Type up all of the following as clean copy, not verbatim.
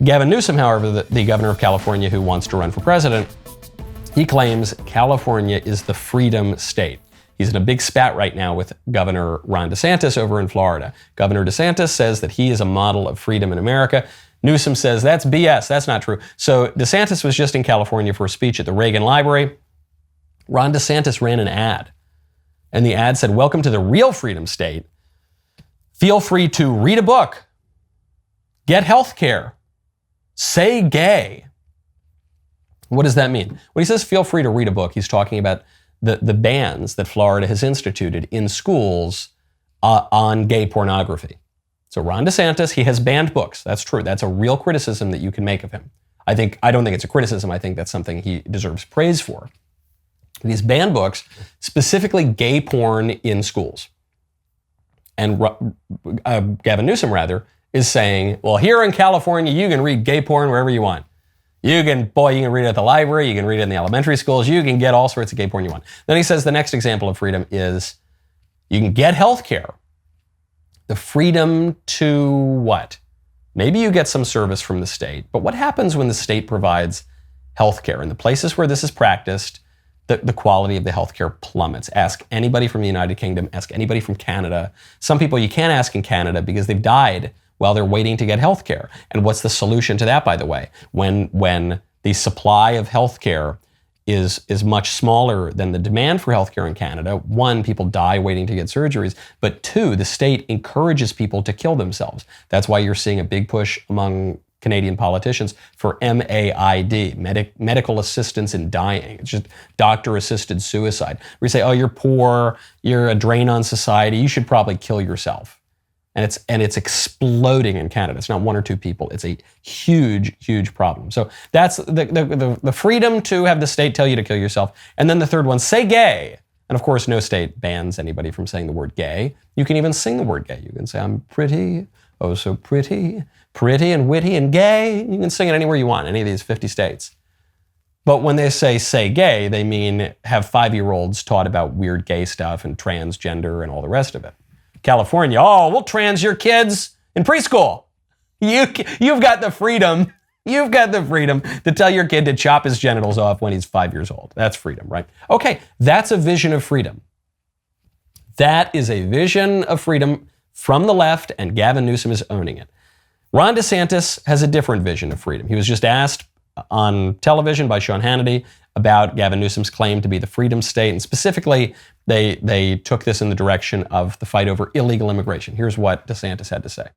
Gavin Newsom, however, the governor of California who wants to run for president, he claims California is the freedom state. He's in a big spat right now with Governor Ron DeSantis over in Florida. Governor DeSantis says that he is a model of freedom in America. Newsom says that's BS, that's not true. So DeSantis was just in California for a speech at the Reagan Library. Ron DeSantis ran an ad, and the ad said, "Welcome to the real freedom state. Feel free to read a book, get health care, say gay." What does that mean? When he says feel free to read a book, he's talking about the bans that Florida has instituted in schools on gay pornography. So Ron DeSantis, he has banned books. That's true. That's a real criticism that you can make of him. I don't think it's a criticism. I think that's something he deserves praise for. He's banned books, specifically gay porn in schools. And Gavin Newsom, rather, is saying, well, here in California, you can read gay porn wherever you want. You can read it at the library, you can read it in the elementary schools, you can get all sorts of gay porn you want. Then he says the next example of freedom is you can get health care. The freedom to what? Maybe you get some service from the state, but what happens when the state provides health care? In the places where this is practiced, the quality of the healthcare plummets. Ask anybody from the United Kingdom, ask anybody from Canada. Some people you can't ask in Canada because they've died while they're waiting to get healthcare. And what's the solution to that, by the way? When the supply of healthcare is much smaller than the demand for healthcare in Canada, one, people die waiting to get surgeries, but two, the state encourages people to kill themselves. That's why you're seeing a big push among Canadian politicians for MAID, medical assistance in dying. It's just doctor-assisted suicide. Where you say, oh, you're poor, you're a drain on society, you should probably kill yourself. And it's exploding in Canada. It's not one or two people. It's a huge, huge problem. So that's the freedom to have the state tell you to kill yourself. And then the third one, say gay. And of course, no state bans anybody from saying the word gay. You can even sing the word gay. You can say, I'm pretty, oh so pretty, pretty and witty and gay. You can sing it anywhere you want, any of these 50 states. But when they say gay, they mean have 5-year-olds taught about weird gay stuff and transgender and all the rest of it. California, oh, we'll trans your kids in preschool. You've got the freedom. You've got the freedom to tell your kid to chop his genitals off when he's 5 years old. That's freedom, right? Okay, that's a vision of freedom. That is a vision of freedom from the left, and Gavin Newsom is owning it. Ron DeSantis has a different vision of freedom. He was just asked on television by Sean Hannity about Gavin Newsom's claim to be the freedom state, and specifically, they took this in the direction of the fight over illegal immigration. Here's what DeSantis had to say.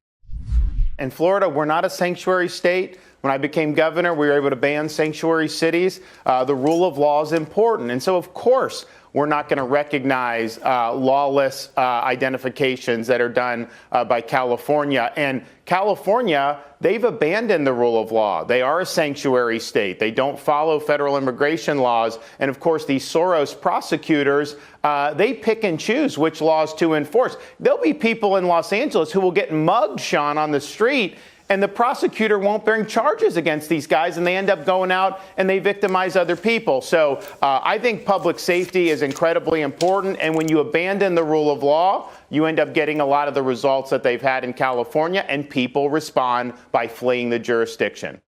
In Florida, we're not a sanctuary state. When I became governor, we were able to ban sanctuary cities. The rule of law is important. And so, of course, we're not going to recognize lawless identifications that are done by California. And California, they've abandoned the rule of law. They are a sanctuary state. They don't follow federal immigration laws. And of course, these Soros prosecutors, they pick and choose which laws to enforce. There'll be people in Los Angeles who will get mugged, Sean, on the street, and the prosecutor won't bring charges against these guys, and they end up going out and they victimize other people. So I think public safety is incredibly important, and when you abandon the rule of law, you end up getting a lot of the results that they've had in California, and people respond by fleeing the jurisdiction.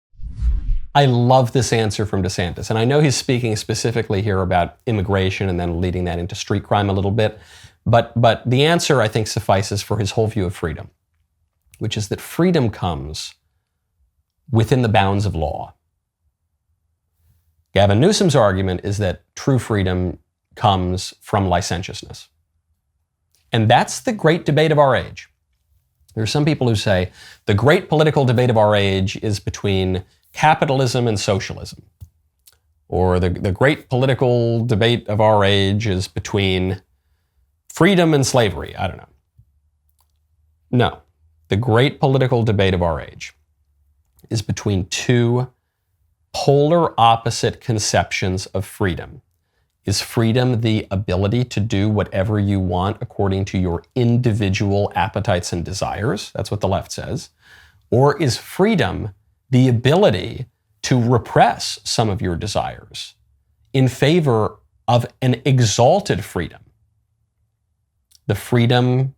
I love this answer from DeSantis, and I know he's speaking specifically here about immigration and then leading that into street crime a little bit, but the answer, I think, suffices for his whole view of freedom, which is that freedom comes within the bounds of law. Gavin Newsom's argument is that true freedom comes from licentiousness. And that's the great debate of our age. There are some people who say the great political debate of our age is between capitalism and socialism. Or the great political debate of our age is between freedom and slavery. I don't know. No. The great political debate of our age is between two polar opposite conceptions of freedom. Is freedom the ability to do whatever you want according to your individual appetites and desires? That's what the left says. Or is freedom the ability to repress some of your desires in favor of an exalted freedom? The freedom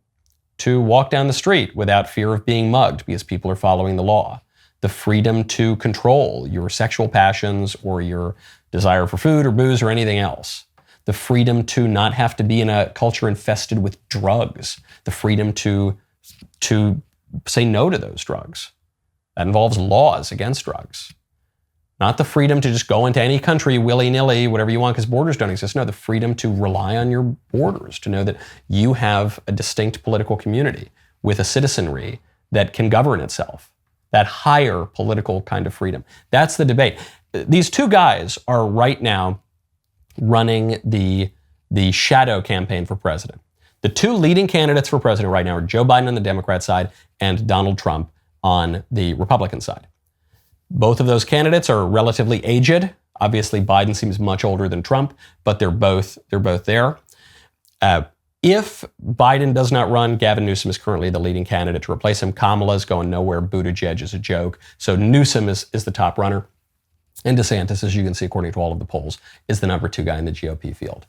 to walk down the street without fear of being mugged because people are following the law. the freedom to control your sexual passions or your desire for food or booze or anything else. The freedom to not have to be in a culture infested with drugs. The freedom to say no to those drugs. That involves laws against drugs. Not the freedom to just go into any country willy-nilly, whatever you want, because borders don't exist. No, the freedom to rely on your borders, to know that you have a distinct political community with a citizenry that can govern itself. That higher political kind of freedom. That's the debate. These two guys are right now running the shadow campaign for president. The two leading candidates for president right now are Joe Biden on the Democrat side and Donald Trump on the Republican side. Both of those candidates are relatively aged. Obviously, Biden seems much older than Trump, but they're both there. If Biden does not run, Gavin Newsom is currently the leading candidate to replace him. Kamala's going nowhere. Buttigieg is a joke. So Newsom is the top runner. And DeSantis, as you can see, according to all of the polls, is the number 2 guy in the GOP field.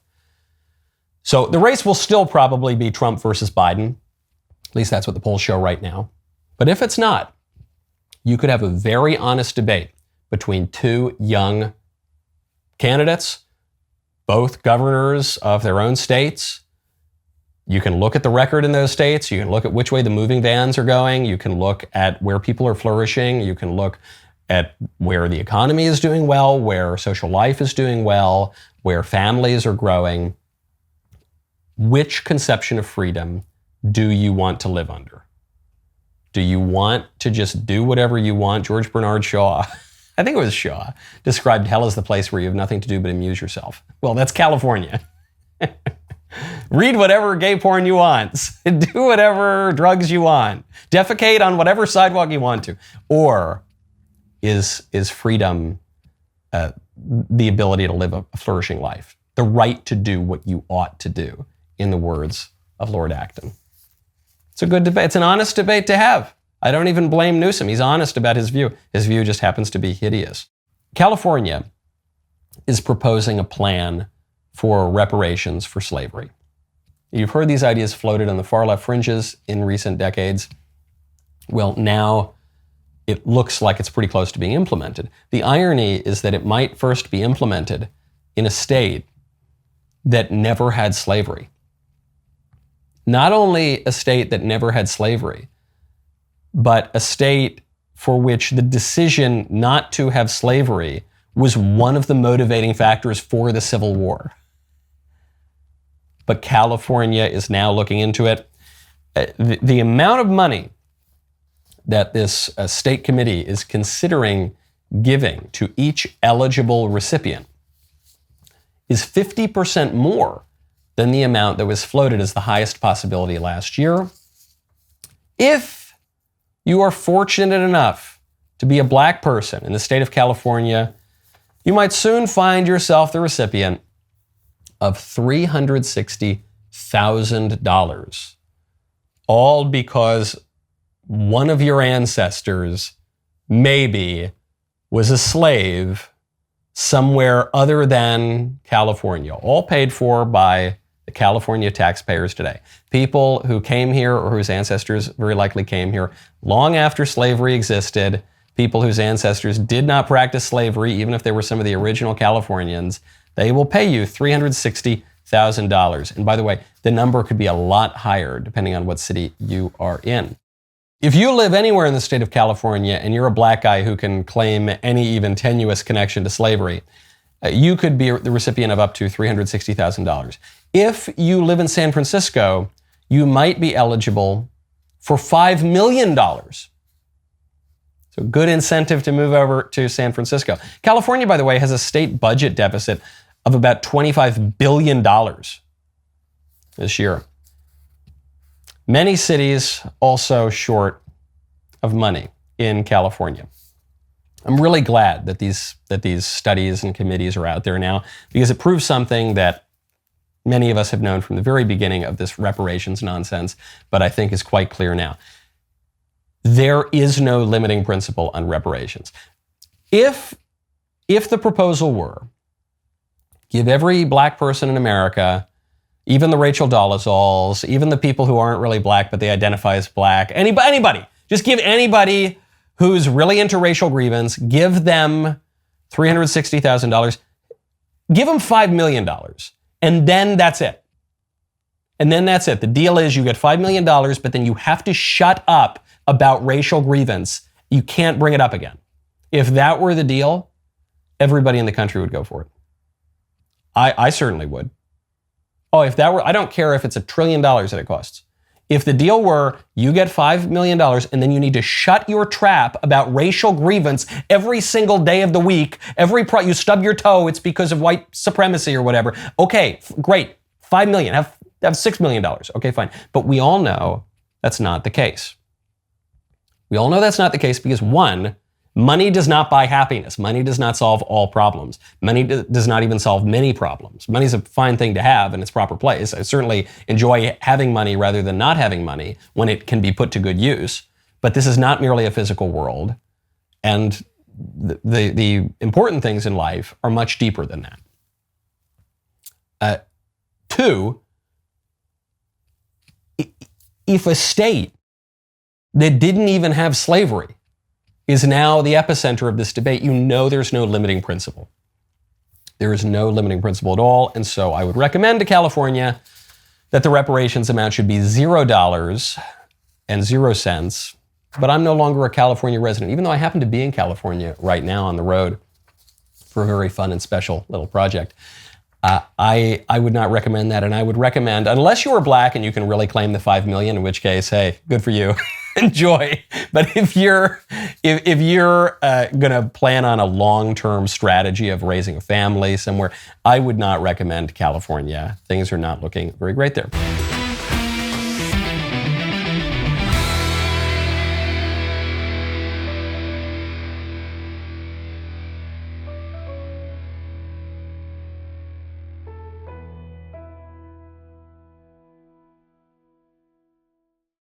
So the race will still probably be Trump versus Biden. At least that's what the polls show right now. But if it's not, you could have a very honest debate between two young candidates, both governors of their own states. You can look at the record in those states. You can look at which way the moving vans are going. You can look at where people are flourishing. You can look at where the economy is doing well, where social life is doing well, where families are growing. Which conception of freedom do you want to live under? Do you want to just do whatever you want? George Bernard Shaw, I think it was Shaw, described hell as the place where you have nothing to do but amuse yourself. Well, that's California. Read whatever gay porn you want. Do whatever drugs you want. Defecate on whatever sidewalk you want to. Or is freedom the ability to live a flourishing life? The right to do what you ought to do, in the words of Lord Acton. It's a good debate. It's an honest debate to have. I don't even blame Newsom. He's honest about his view. His view just happens to be hideous. California is proposing a plan for reparations for slavery. You've heard these ideas floated on the far left fringes in recent decades. Well, now it looks like it's pretty close to being implemented. The irony is that it might first be implemented in a state that never had slavery. Not only a state that never had slavery, but a state for which the decision not to have slavery was one of the motivating factors for the Civil War. But California is now looking into it. The amount of money that this state committee is considering giving to each eligible recipient is 50% more than the amount that was floated as the highest possibility last year. If you are fortunate enough to be a black person in the state of California, you might soon find yourself the recipient of $360,000, all because one of your ancestors maybe was a slave somewhere other than California, all paid for by the California taxpayers today. People who came here or whose ancestors very likely came here long after slavery existed, people whose ancestors did not practice slavery, even if they were some of the original Californians, they will pay you $360,000. And by the way, the number could be a lot higher depending on what city you are in. If you live anywhere in the state of California and you're a black guy who can claim any even tenuous connection to slavery, you could be the recipient of up to $360,000. If you live in San Francisco, you might be eligible for $5 million. So good incentive to move over to San Francisco. California, by the way, has a state budget deficit of about $25 billion this year. Many cities also short of money in California. I'm really glad that these studies and committees are out there now, because it proves something that many of us have known from the very beginning of this reparations nonsense, but I think is quite clear now. There is no limiting principle on reparations. If the proposal were, give every black person in America, even the Rachel Dolezals, even the people who aren't really black but they identify as black, anybody, just give anybody who's really into racial grievance, give them $360,000, give them $5 million, and then that's it. And then that's it. The deal is you get $5 million, but then you have to shut up about racial grievance. You can't bring it up again. If that were the deal, everybody in the country would go for it. I certainly would. Oh, if that were, I don't care if it's $1 trillion that it costs. If the deal were you get $5 million and then you need to shut your trap about racial grievance every single day of the week, you stub your toe, it's because of white supremacy or whatever. Okay, great. $5 million. Have $6 million. Okay, fine. But we all know that's not the case. We all know that's not the case because, one, money does not buy happiness. Money does not solve all problems. Money does not even solve many problems. Money's a fine thing to have in its proper place. I certainly enjoy having money rather than not having money when it can be put to good use. But this is not merely a physical world. And the important things in life are much deeper than that. Two, if a state that didn't even have slavery is now the epicenter of this debate, you know there's no limiting principle. There is no limiting principle at all. And so I would recommend to California that the reparations amount should be $0 and 0 cents. But I'm no longer a California resident, even though I happen to be in California right now on the road for a very fun and special little project. I would not recommend that. And I would recommend, unless you are black and you can really claim the $5 million, in which case, hey, good for you. Enjoy. But if you're going to plan on a long-term strategy of raising a family somewhere, I would not recommend California. Things are not looking very great there.